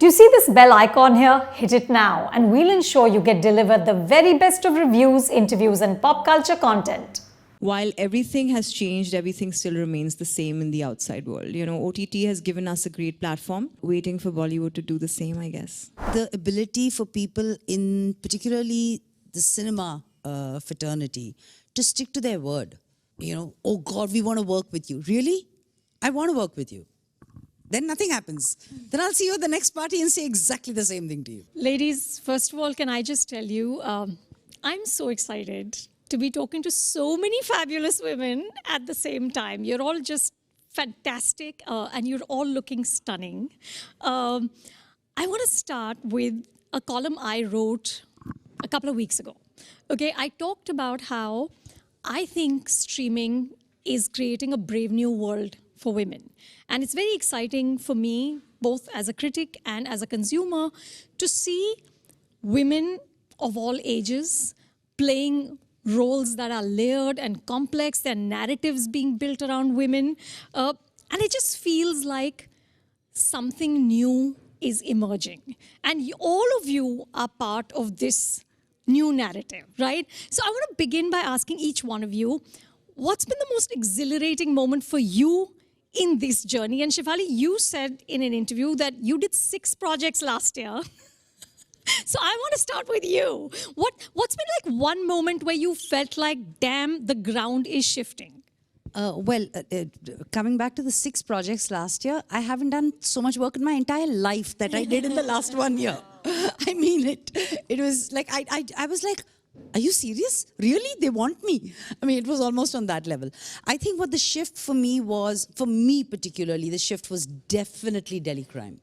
You see this bell icon here? Hit it now and we'll ensure you get delivered the very best of reviews, interviews and pop culture content. While everything has changed, everything still remains the same in the outside world. You know, OTT has given us a great platform, waiting for Bollywood to do the same, I guess. The ability for people in particularly the cinema fraternity to stick to their word. You know, oh God, we want to work with you. Really? I want to work with you. Then nothing happens. Then I'll see you at the next party and say exactly the same thing to you. Ladies, first of all, can I just tell you, I'm so excited to be talking to so many fabulous women at the same time. You're all just fantastic and you're all looking stunning. I want to start with a column I wrote a couple of weeks ago. Okay, I talked about how I think streaming is creating a brave new world for women. And it's very exciting for me, both as a critic and as a consumer, to see women of all ages playing roles that are layered and complex, their narratives being built around women. And it just feels like something new is emerging. And all of you are part of this new narrative, right? So I want to begin by asking each one of you, what's been the most exhilarating moment for you in this journey? And Shefali, you said in an interview that you did 6 projects last year. So I want to start with you. What's been like one moment where you felt like, damn, the ground is shifting? Coming back to the 6 projects last year, I haven't done so much work in my entire life that I did in the last 1 year. I mean it. It was like, I was like, are you serious? Really? They want me? I mean, it was almost on that level. I think what the shift for me was, for me particularly, the shift was definitely Delhi crime.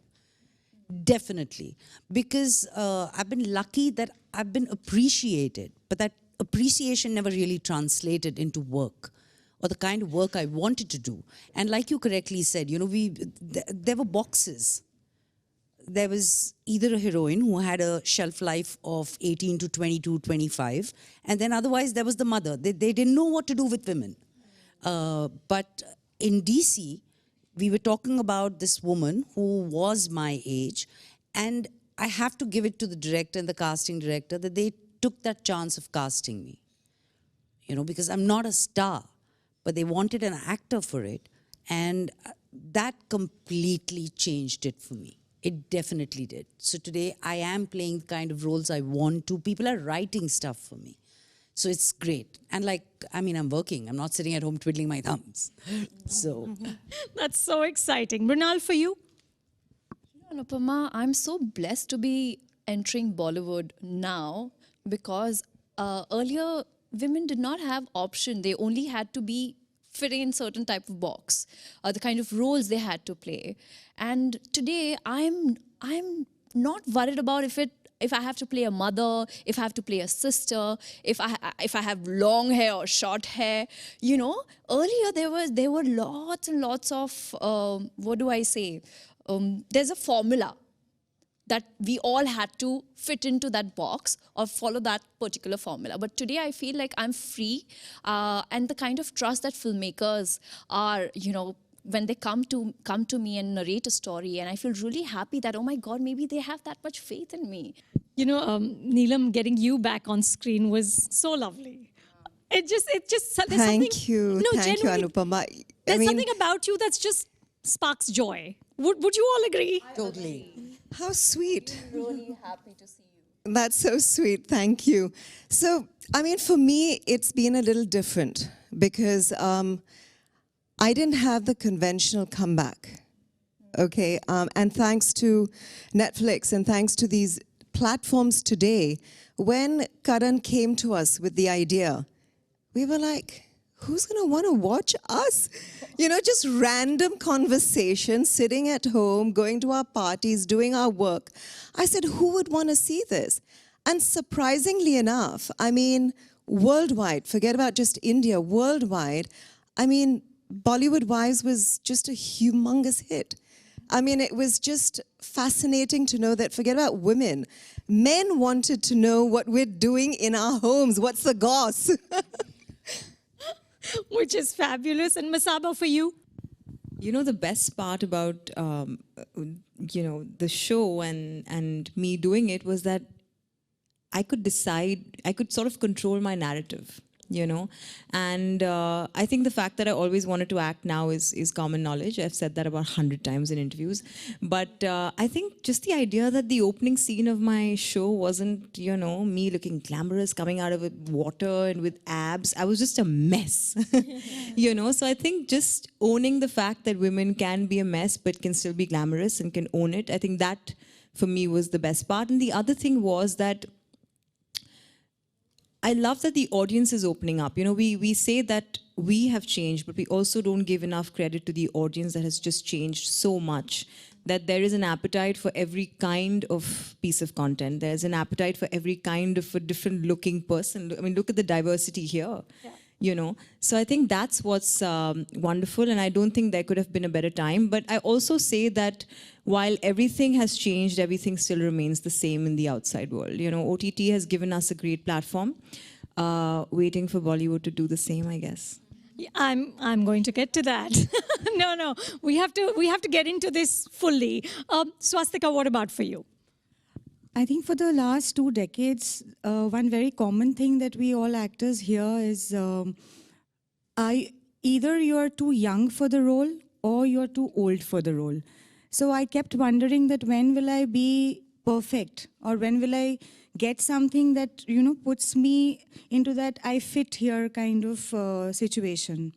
Definitely. Because I've been lucky that I've been appreciated, but that appreciation never really translated into work or the kind of work I wanted to do. And like you correctly said, you know, there were boxes. There was either a heroine who had a shelf life of 18 to 22, 25, and then otherwise there was the mother. They didn't know what to do with women. But in DC, we were talking about this woman who was my age, and I have to give it to the director and the casting director that they took that chance of casting me. You know, because I'm not a star, but they wanted an actor for it, and that completely changed it for me. It definitely did. So today I am playing the kind of roles I want to. People are writing stuff for me. So it's great. And like, I mean, I'm working. I'm not sitting at home twiddling my thumbs. So. That's so exciting. Mrunal, for you? Anupama, I'm so blessed to be entering Bollywood now because earlier women did not have option. They only had to be fit in certain type of box, the kind of roles they had to play. And today I'm not worried about if I have to play a mother, if I have to play a sister, if I have long hair or short hair. You know, earlier there were lots and lots of what do I say? There's a formula that we all had to fit into that box or follow that particular formula. But today I feel like I'm free, and the kind of trust that filmmakers are, you know, when they come to me and narrate a story, and I feel really happy that, oh my God, maybe they have that much faith in me. You know, Neelam, getting you back on screen was so lovely. It just there's Thank you. No, Thank you, Anupama. There's something about you that's just sparks joy. Would you all agree? Totally. How sweet. Really happy to see you. That's so sweet. Thank you. So, I mean, for me, it's been a little different because I didn't have the conventional comeback. Okay. And thanks to Netflix and thanks to these platforms today, when Karan came to us with the idea, we were like, who's going to want to watch us? You know, just random conversation, sitting at home, going to our parties, doing our work. I said, who would want to see this? And surprisingly enough, I mean, worldwide, forget about just India, worldwide, I mean, Bollywood Wives was just a humongous hit. I mean, it was just fascinating to know that, forget about women, men wanted to know what we're doing in our homes. What's the goss? Which is fabulous. And Masaba, for you? You know, the best part about the show and me doing it was that I could decide, I could sort of control my narrative, And I think the fact that I always wanted to act now is common knowledge. I've said that about 100 times in interviews. But I think just the idea that the opening scene of my show wasn't, me looking glamorous, coming out of water and with abs. I was just a mess, So I think just owning the fact that women can be a mess but can still be glamorous and can own it, I think that for me was the best part. And the other thing was that I love that the audience is opening up. We say that we have changed, but we also don't give enough credit to the audience that has just changed so much. That there is an appetite for every kind of piece of content. There's an appetite for every kind of a different looking person. I mean, look at the diversity here. Yeah. So I think that's what's wonderful, and I don't think there could have been a better time. But I also say that while everything has changed, everything still remains the same in the outside world. OTT has given us a great platform, waiting for Bollywood to do the same, I guess. Yeah, I'm going to get to that. No, we have to get into this fully. Swastika, what about for you? I think for the last 2 decades, one very common thing that we all actors hear is either you're too young for the role or you're too old for the role. So I kept wondering that when will I be perfect, or when will I get something that, puts me into that I fit here kind of situation.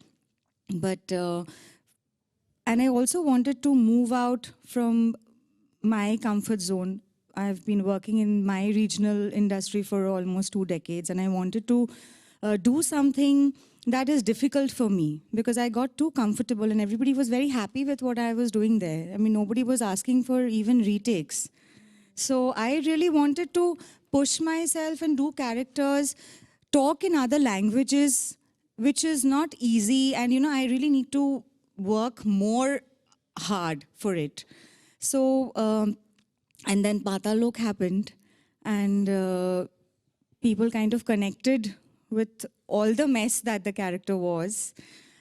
But, and I also wanted to move out from my comfort zone. I've been working in my regional industry for almost 2 decades, and I wanted to do something that is difficult for me, because I got too comfortable and everybody was very happy with what I was doing there. I mean, nobody was asking for even retakes. So I really wanted to push myself and do characters, talk in other languages, which is not easy. And, I really need to work more hard for it. So, and then Patalok happened, and people kind of connected with all the mess that the character was.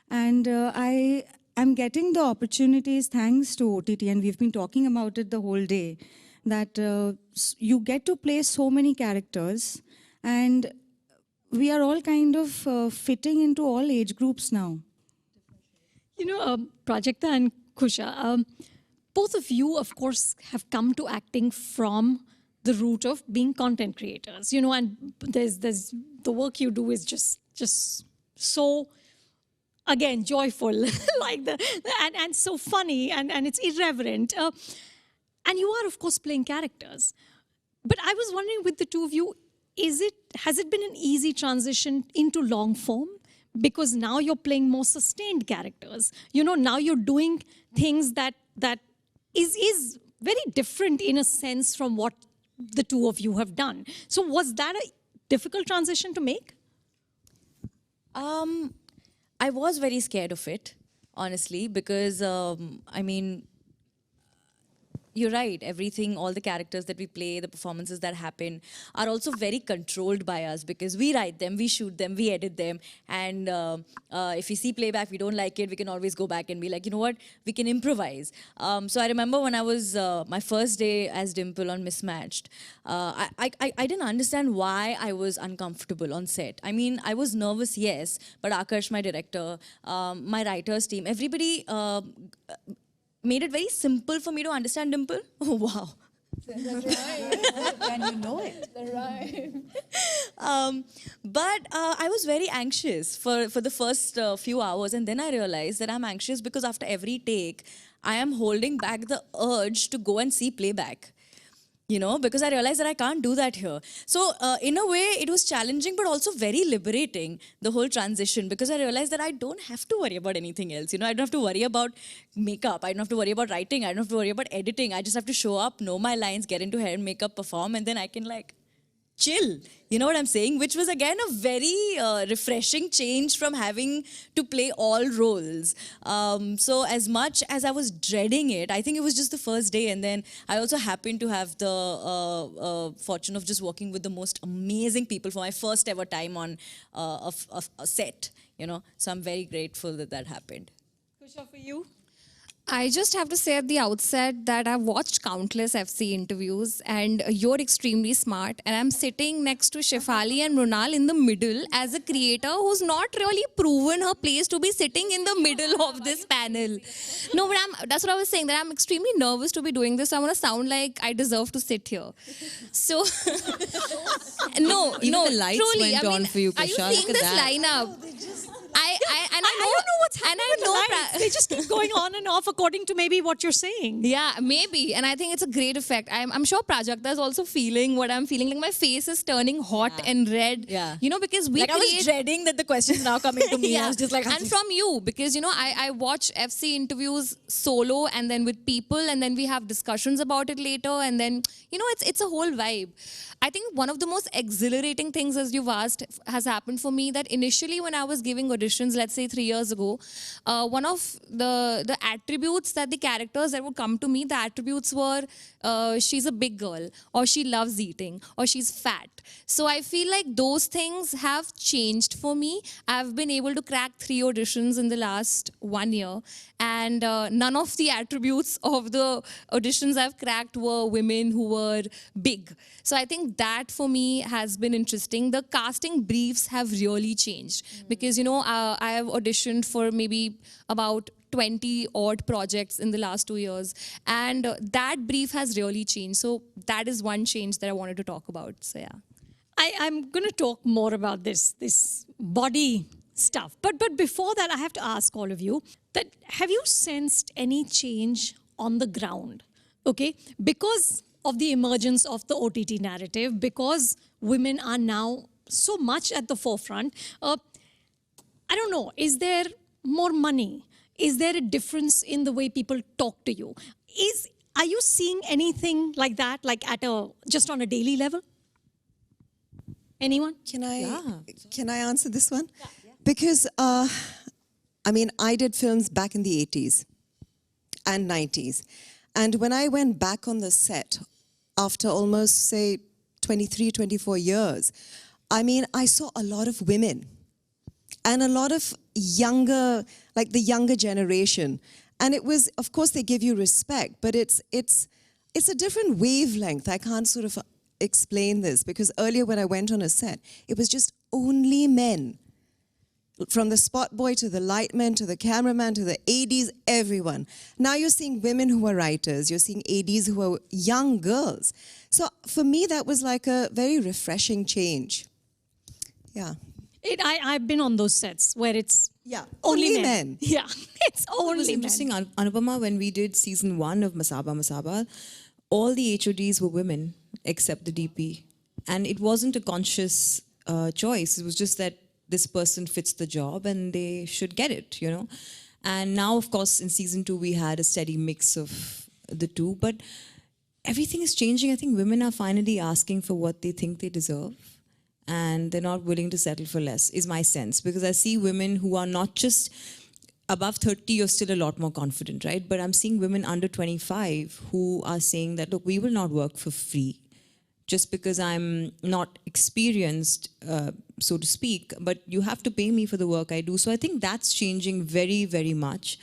And I am getting the opportunities thanks to OTT, and we've been talking about it the whole day, that you get to play so many characters, and we are all kind of fitting into all age groups now. Prajakta and Kusha, both of you, of course, have come to acting from the root of being content creators, and there's the work you do is just so, again, joyful, and so funny, and it's irreverent. And you are, of course, playing characters. But I was wondering, with the two of you, has it been an easy transition into long form? Because now you're playing more sustained characters. Now you're doing things that is very different in a sense from what the two of you have done. So was that a difficult transition to make? I was very scared of it, honestly, because, you're right. Everything, all the characters that we play, the performances that happen are also very controlled by us, because we write them, we shoot them, we edit them. And if we see playback, we don't like it, we can always go back and be like, you know what, we can improvise. So I remember when I was my first day as Dimple on Mismatched, I didn't understand why I was uncomfortable on set. I mean, I was nervous, yes, but Akash, my director, my writers team, everybody made it very simple for me to understand Dimple. Oh, wow. That's right. And you know it. That's right. But I was very anxious for the first few hours, and then I realized that I'm anxious because after every take, I am holding back the urge to go and see playback. Because I realized that I can't do that here. So in a way, it was challenging, but also very liberating, the whole transition, because I realized that I don't have to worry about anything else. I don't have to worry about makeup. I don't have to worry about writing. I don't have to worry about editing. I just have to show up, know my lines, get into hair and makeup, perform, and then I can chill. You know what I'm saying? Which was again a very refreshing change from having to play all roles. So as much as I was dreading it, I think it was just the first day, and then I also happened to have the fortune of just working with the most amazing people for my first ever time on a set. So I'm very grateful that happened. Kusha, for you? I just have to say at the outset that I've watched countless FC interviews and you're extremely smart. And I'm sitting next to Shefali and Mrunal in the middle as a creator who's not really proven her place to be sitting in the middle of this panel. No, but that's what I was saying, that I'm extremely nervous to be doing this. So I want to sound like I deserve to sit here. So, no, Even no, the lights truly. went I mean, on for you, are you Kusha. seeing Look at this that. lineup? I I don't know what's happening with the lights. They just keep going on and off according to maybe what you're saying. Yeah, maybe. And I think it's a great effect. I'm sure Prajakta is also feeling what I'm feeling. Like my face is turning hot and red. Yeah. You know, because we Like I was create... dreading that the questions now coming to me. I was just like, and from you, because, you know, I watch FC interviews solo and then with people, and then we have discussions about it later. And then, you know, it's a whole vibe. I think one of the most exhilarating things, as you've asked, has happened for me, that initially when I was giving auditions, let's say 3 years ago, one of the attributes that the characters that would come to me, the attributes were she's a big girl, or she loves eating, or she's fat. So I feel like those things have changed for me. I've been able to crack 3 auditions in the last 1 year, and none of the attributes of the auditions I've cracked were women who were big. So I think that for me has been interesting. The casting briefs have really changed because, you know, I have auditioned for maybe about 20 odd projects in the last 2 years, and that brief has really changed. So that is one change that I wanted to talk about. So yeah. I'm going to talk more about this body stuff. But before that, I have to ask all of you that have you sensed any change on the ground? Okay, because of the emergence of the OTT narrative, because women are now so much at the forefront. I don't know, is there more money? Is there a difference in the way people talk to you? Are you seeing anything like that, like just on a daily level? Anyone? Can I answer this one? Because, I mean, I did films back in the 80s and 90s. And when I went back on the set, after almost, say, 23, 24 years, I mean, I saw a lot of women and a lot of younger, like the younger generation. And it was, of course, they give you respect, but it's a different wavelength. I can't sort of explain this because earlier when I went on a set, it was just only men. From the spot boy to the lightman to the cameraman to the ADs, everyone. Now you're seeing women who are writers, you're seeing ADs who are young girls. So for me, that was like a very refreshing change. Yeah. I've been on those sets where it's only men. Yeah, it's It was only interesting, men. Anupama, when we did season 1 of Masaba, all the HODs were women except the DP. And it wasn't a conscious choice. It was just that this person fits the job and they should get it, you know. And now, of course, in season 2, we had a steady mix of the two. But everything is changing. I think women are finally asking for what they think they deserve. And they're not willing to settle for less, is my sense. Because I see women who are not just above 30, you're still a lot more confident, right? But I'm seeing women under 25 who are saying that, look, we will not work for free just because I'm not experienced, so to speak, but you have to pay me for the work I do. So I think that's changing very, very much.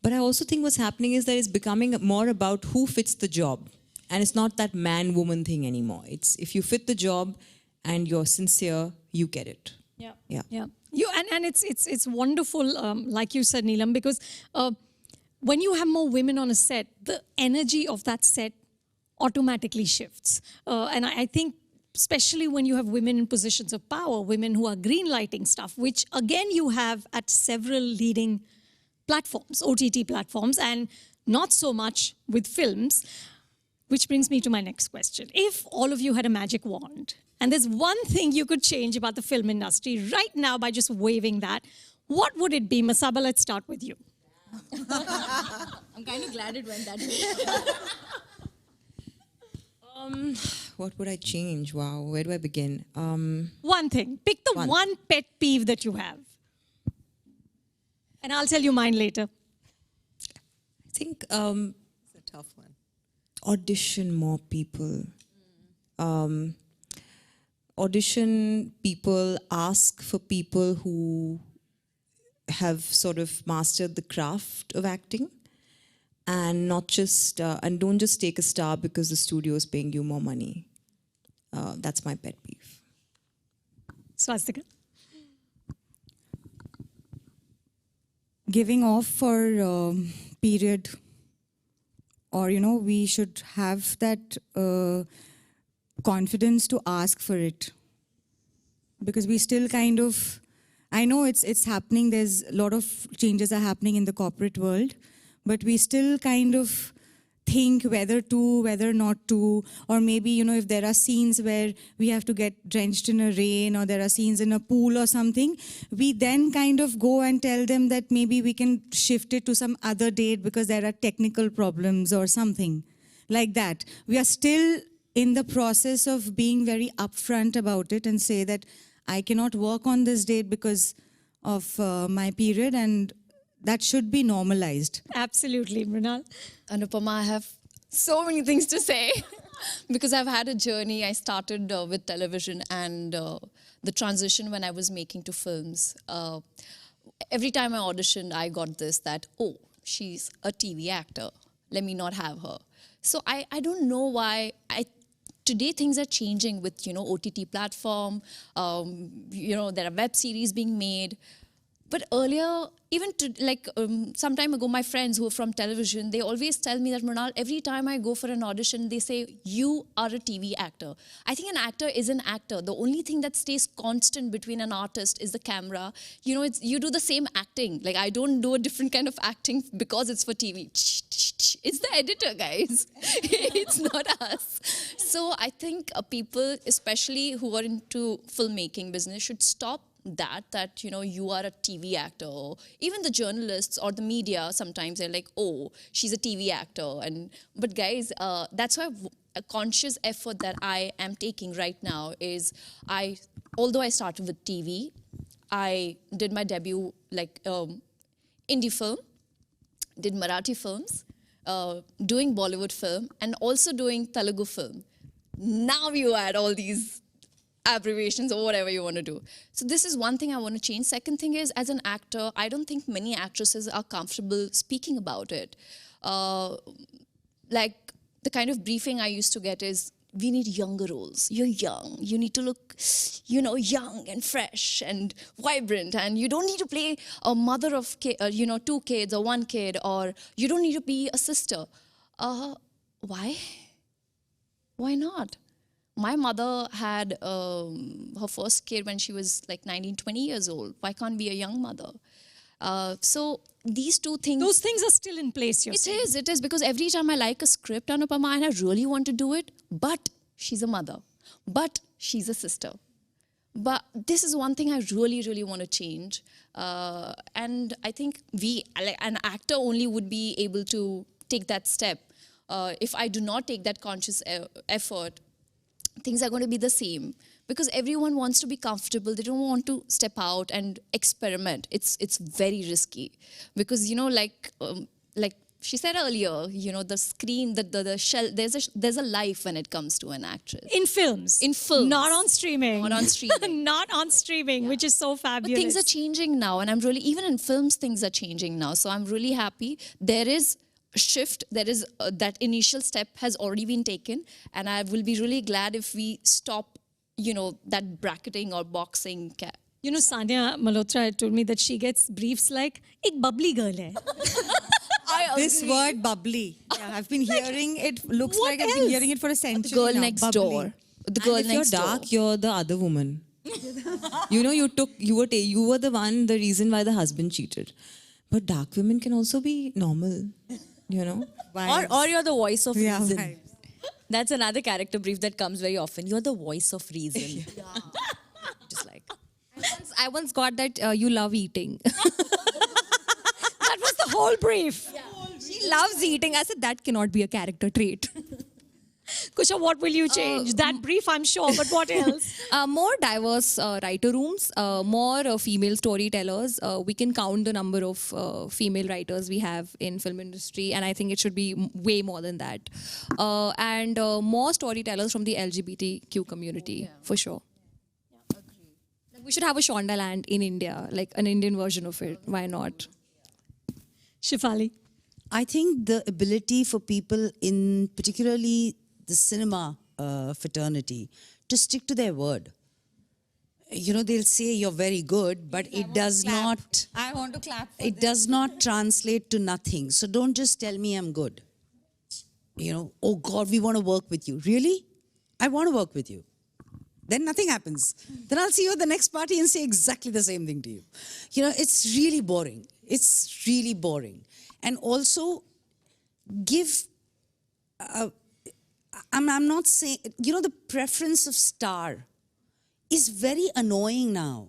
But I also think what's happening is that it's becoming more about who fits the job. And it's not that man-woman thing anymore. It's if you fit the job and you're sincere, you get it. Yeah. And it's wonderful, like you said, Neelam, because when you have more women on a set, the energy of that set automatically shifts. And I think especially when you have women in positions of power, women who are green lighting stuff, which again you have at several leading platforms, OTT platforms, and not so much with films, which brings me to my next question. If all of you had a magic wand, and there's one thing you could change about the film industry right now by just waving that, what would it be? Masaba, let's start with you. I'm kind of glad it went that way. What would I change? Wow, where do I begin? One thing. Pick the one pet peeve that you have. And I'll tell you mine later. I think It's a tough one. audition more people. Audition people, ask for people who have sort of mastered the craft of acting. and not just and don't just take a star because the studio is paying you more money. That's my pet peeve. Swastika. Giving off for period, or we should have that confidence to ask for it, because we still kind of, I know it's happening, there's a lot of changes are happening in the corporate world, but we still kind of think whether to, whether not to, or maybe, if there are scenes where we have to get drenched in a rain, or there are scenes in a pool or something, we then kind of go and tell them that maybe we can shift it to some other date because there are technical problems or something like that. We are still in the process of being very upfront about it and say that I cannot work on this date because of my period, and that should be normalized. Absolutely, Mrunal. Anupama, I have so many things to say because I've had a journey. I started with television and the transition when I was making to films. Every time I auditioned, I got this that, oh, she's a TV actor. Let me not have her. So I don't know why. Today things are changing with, OTT platform. There are web series being made. But earlier, even some time ago, my friends who are from television, they always tell me that, Mrunal, every time I go for an audition, they say, you are a TV actor. I think an actor is an actor. The only thing that stays constant between an artist is the camera. You do the same acting. Like, I don't do a different kind of acting because it's for TV. It's the editor, guys. It's not us. So I think people, especially who are into filmmaking business, should stop that you are a TV actor. Or even the journalists or the media, sometimes they're like, oh, she's a TV actor. But guys, that's why a conscious effort that I am taking right now is, although I started with TV, I did my debut indie film, did Marathi films, doing Bollywood film, and also doing Telugu film. Now you add all these abbreviations or whatever you want to do. So this is one thing I want to change. Second thing is, as an actor, I don't think many actresses are comfortable speaking about it. The kind of briefing I used to get is, we need younger roles. You're young. You need to look, young and fresh and vibrant. And you don't need to play a mother of, 2 kids or 1 kid, or you don't need to be a sister. Why? Why not? My mother had her first kid when she was 19, 20 years old. Why can't be a young mother? So these two things... Those things are still in place, you're saying. It is, because every time I like a script, Anupama, and I really want to do it, but she's a mother, but she's a sister. But this is one thing I really, really want to change. And I think an actor only would be able to take that step. If I do not take that conscious effort, things are going to be the same, because everyone wants to be comfortable. They don't want to step out and experiment. It's very risky, because like she said earlier, the screen, the shell. There's a life when it comes to an actress. In films, not on streaming, not on streaming, which is so fabulous. But things are changing now, and I'm really, even in films, things are changing now. So I'm really happy. There is shift, there is that initial step has already been taken, and I will be really glad if we stop that bracketing or boxing. Sania Malhotra told me that she gets briefs like, ek bubbly girl hai. This word bubbly, I've been hearing it. Looks like I've been hearing it for a century. The girl now. next Bubbly. door. The girl and if next you're door. dark, you're the other woman. You were the one, the reason why the husband cheated. But dark women can also be normal. Or you're the voice of reason. Vibes. That's another character brief that comes very often. You're the voice of reason. Just like. I once got that you love eating. That was the whole brief. She loves eating. I said that cannot be a character trait. Kusha, what will you change? That brief, I'm sure, but what else? More diverse writer rooms, more female storytellers. We can count the number of female writers we have in film industry, and I think it should be way more than that. And more storytellers from the LGBTQ community, for sure. We should have a Shondaland in India, like an Indian version of it. Why not? Shefali. I think the ability for people in particularly the cinema fraternity to stick to their word. You know, they'll say you're very good, but it does not. I want to clap. It does not translate to nothing. So don't just tell me I'm good. You know, oh God, we want to work with you. Really? I want to work with you. Then nothing happens. Then I'll see you at the next party and say exactly the same thing to you. You know, it's really boring. It's really boring. And also, give. I'm not saying, you know, the preference of star is very annoying now.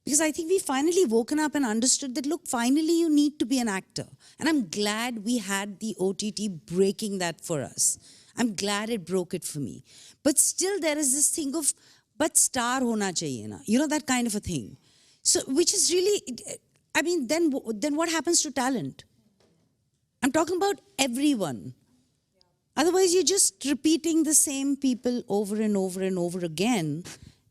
Because I think we finally woken up and understood that, look, finally you need to be an actor. And I'm glad we had the OTT breaking that for us. I'm glad it broke it for me. But still there is this thing of, but star hona chahiye na. You know, that kind of a thing. So, which is really, I mean, then what happens to talent? I'm talking about everyone. Otherwise, you're just repeating the same people over and over and over again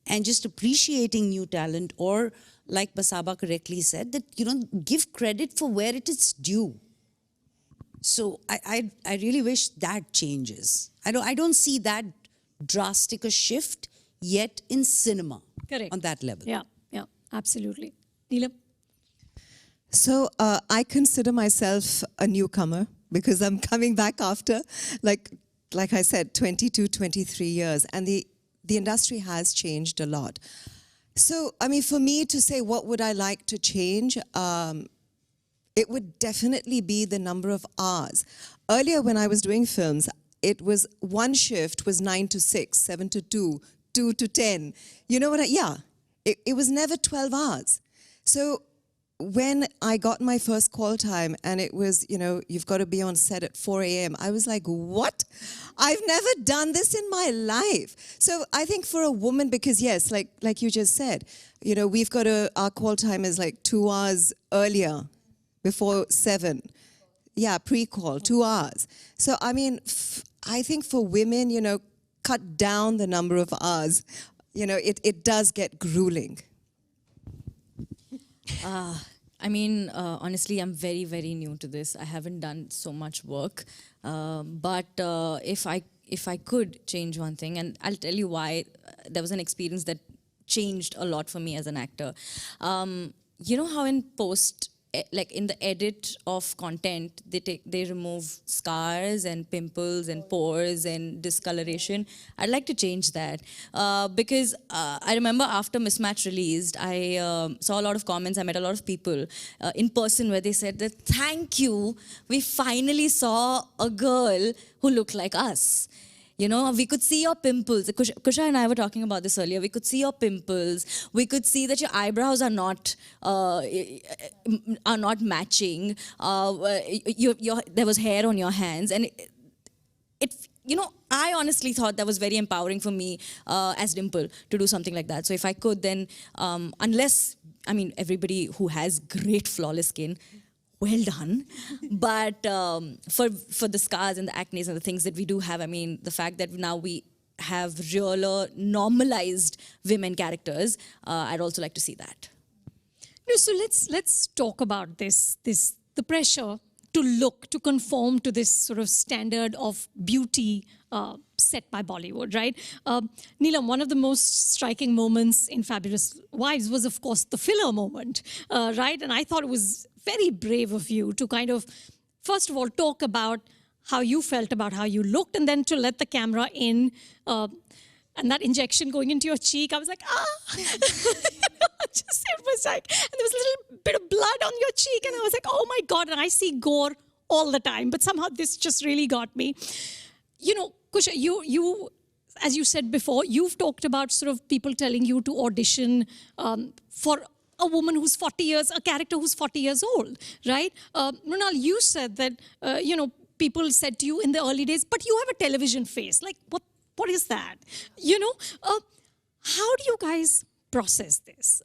and just appreciating new talent, or like Masaba correctly said, that, you know, give credit for where it is due. So I really wish that changes. I don't see that drastic a shift yet in cinema. Correct. On that level. Yeah, absolutely. Neelam? So I consider myself a newcomer because I'm coming back after, like I said, 22, 23 years. And the industry has changed a lot. So, I mean, for me to say what would I like to change, it would definitely be the number of hours. Earlier when I was doing films, it was one shift was 9 to 6, 7 to 2, 2 to 10. You know what it was never 12 hours. So when I got my first call time and it was, you know, you've got to be on set at 4 a.m., I was like, what? I've never done this in my life. So I think for a woman, because yes, like you just said, you know, we've got our call time is like 2 hours earlier, before 7. Yeah, pre-call, 2 hours. So, I mean, I think for women, you know, cut down the number of hours. You know, it does get grueling. I mean, honestly, I'm very, very new to this. I haven't done so much work. But if I could change one thing, and I'll tell you why, there was an experience that changed a lot for me as an actor. You know how in post, like in the edit of content, they remove scars and pimples and pores and discoloration. I'd like to change that because I remember after Mismatch released, I saw a lot of comments. I met a lot of people in person where they said that, thank you, we finally saw a girl who looked like us. You know, we could see your pimples. Kusha and I were talking about this earlier. We could see your pimples. We could see that your eyebrows are not matching. There was hair on your hands, and it you know, I honestly thought that was very empowering for me as Dimple to do something like that. So if I could, then unless, I mean, everybody who has great flawless skin, well done. But for the scars and the acne and the things that we do have, I mean, the fact that now we have realer, normalized women characters, I'd also like to see that. No, so let's talk about the pressure to conform to this sort of standard of beauty set by Bollywood, right? Neelam, one of the most striking moments in Fabulous Wives was, of course, the filler moment, right? And I thought it was very brave of you to kind of, first of all, talk about how you felt about how you looked, and then to let the camera in, and that injection going into your cheek, I was like, it was like, and there was a little bit of blood on your cheek, and I was like, oh my God, and I see gore all the time, but somehow this just really got me. You know, Kusha, you, as you said before, you've talked about sort of people telling you to audition for a woman who's 40 years, a character who's 40 years old, right? Mrunal, you said that, you know, people said to you in the early days, but you have a television face. Like, what is that? You know, how do you guys process this?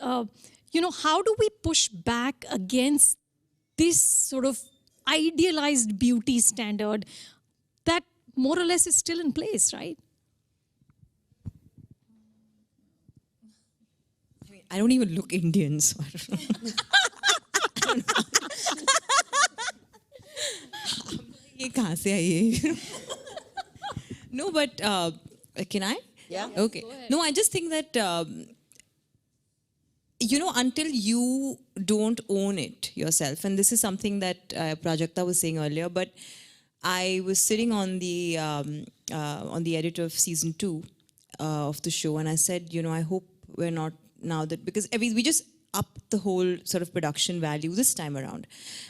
You know, how do we push back against this sort of idealized beauty standard that more or less is still in place, right? I don't even look Indian, so I don't know. ये कहाँ से आई है? No, but can I? Yeah. Okay. No, I just think that, until you don't own it yourself, and this is something that Prajakta was saying earlier, but I was sitting on the edit of season 2 of the show, and I said, I hope we're not now that, because we just upped the whole sort of production value this time around.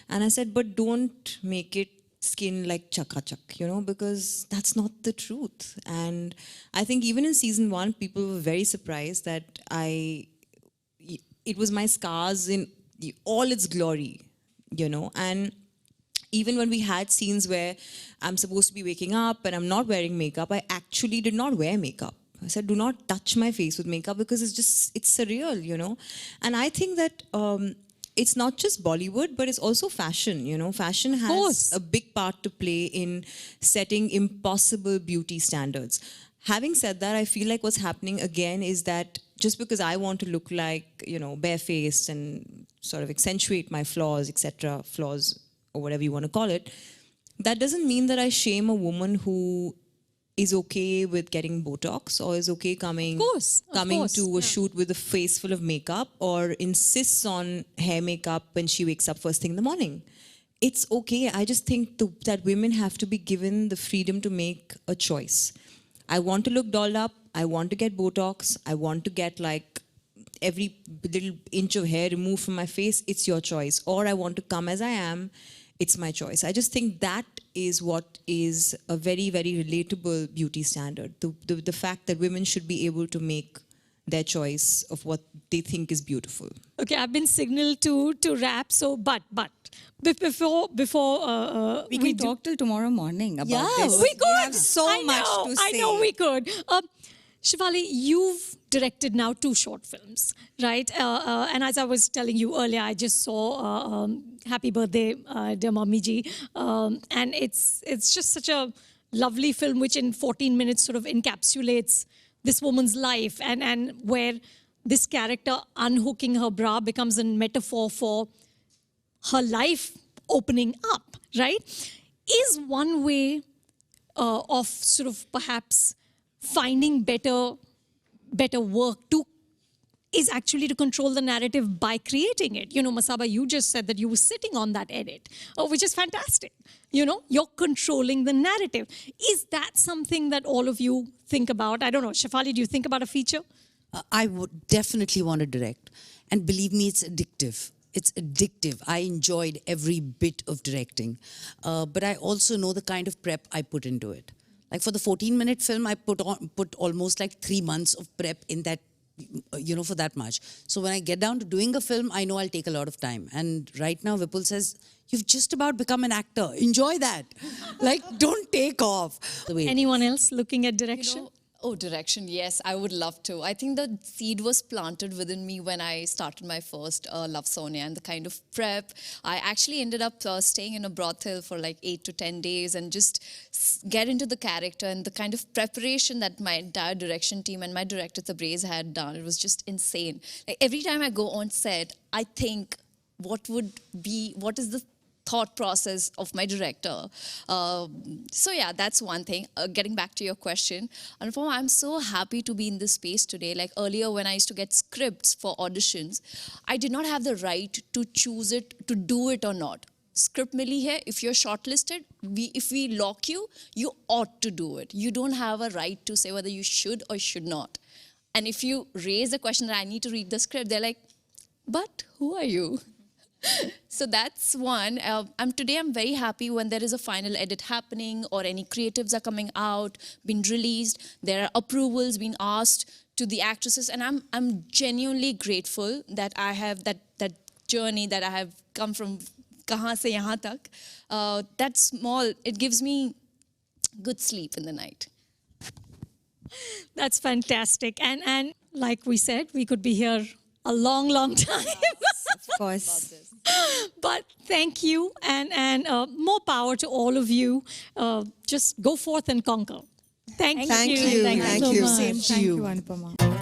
And I said, but don't make it skin like chakachak, because that's not the truth. And I think even in season 1, people were very surprised that it was my scars in all its glory, and even when we had scenes where I'm supposed to be waking up and I'm not wearing makeup, I actually did not wear makeup. I said, do not touch my face with makeup because it's surreal, And I think that it's not just Bollywood, but it's also fashion, Fashion has a big part to play in setting impossible beauty standards. Having said that, I feel like what's happening again is that just because I want to look like, barefaced and sort of accentuate my flaws, etc., flaws or whatever you want to call it, that doesn't mean that I shame a woman who is okay with getting Botox or is okay coming to a shoot with a face full of makeup or insists on hair makeup when she wakes up first thing in the morning. It's okay. I just think that women have to be given the freedom to make a choice. I want to look dolled up. I want to get Botox. I want to get like every little inch of hair removed from my face. It's your choice. Or I want to come as I am. It's my choice. I just think that is what is a very, very relatable beauty standard. The fact that women should be able to make their choice of what they think is beautiful. Okay, I've been signaled to wrap. So, but before we can talk till tomorrow morning about this. we could. have so much to say. I know we could. Shefali, you've directed now 2 short films, right? And as I was telling you earlier, I just saw Happy Birthday, Dear Mommy Ji. And it's just such a lovely film which in 14 minutes sort of encapsulates this woman's life and where this character unhooking her bra becomes a metaphor for her life opening up, right? Is one way of sort of perhaps finding better work is actually to control the narrative by creating it. Masaba, you just said that you were sitting on that edit, which is fantastic. You're controlling the narrative. Is that something that all of you think about? I don't know. Shefali, do you think about a feature? I would definitely want to direct. And believe me, it's addictive. It's addictive. I enjoyed every bit of directing. But I also know the kind of prep I put into it. Like for the 14-minute film, I put almost like 3 months of prep in that, for that much. So when I get down to doing a film, I know I'll take a lot of time. And right now, Vipul says, you've just about become an actor. Enjoy that. Like, don't take off. Anyone else looking at direction? Direction, yes, I would love to. I think the seed was planted within me when I started my first Love Sonia and the kind of prep. I actually ended up staying in a brothel for like 8 to 10 days and just get into the character and the kind of preparation that my entire direction team and my director Tabriz had done. It was just insane. Like every time I go on set, I think what is the thought process of my director. So yeah, that's one thing. Getting back to your question, Anupama, I'm so happy to be in this space today. Like earlier when I used to get scripts for auditions, I did not have the right to choose it, to do it or not. Script mili hai, if you're shortlisted, if we lock you, you ought to do it. You don't have a right to say whether you should or should not. And if you raise the question that I need to read the script, they're like, but who are you? So that's one. Today I'm very happy when there is a final edit happening or any creatives are coming out, been released, there are approvals being asked to the actresses, and I'm genuinely grateful that I have that journey that I have come from kahan se yahan tak. That small, it gives me good sleep in the night. That's fantastic. And like we said, we could be here a long, long time. Of course. But thank you and more power to all of you. Just go forth and conquer. Thank you. Thank you. Thank you so much. Same to you. Thank you, Anupama.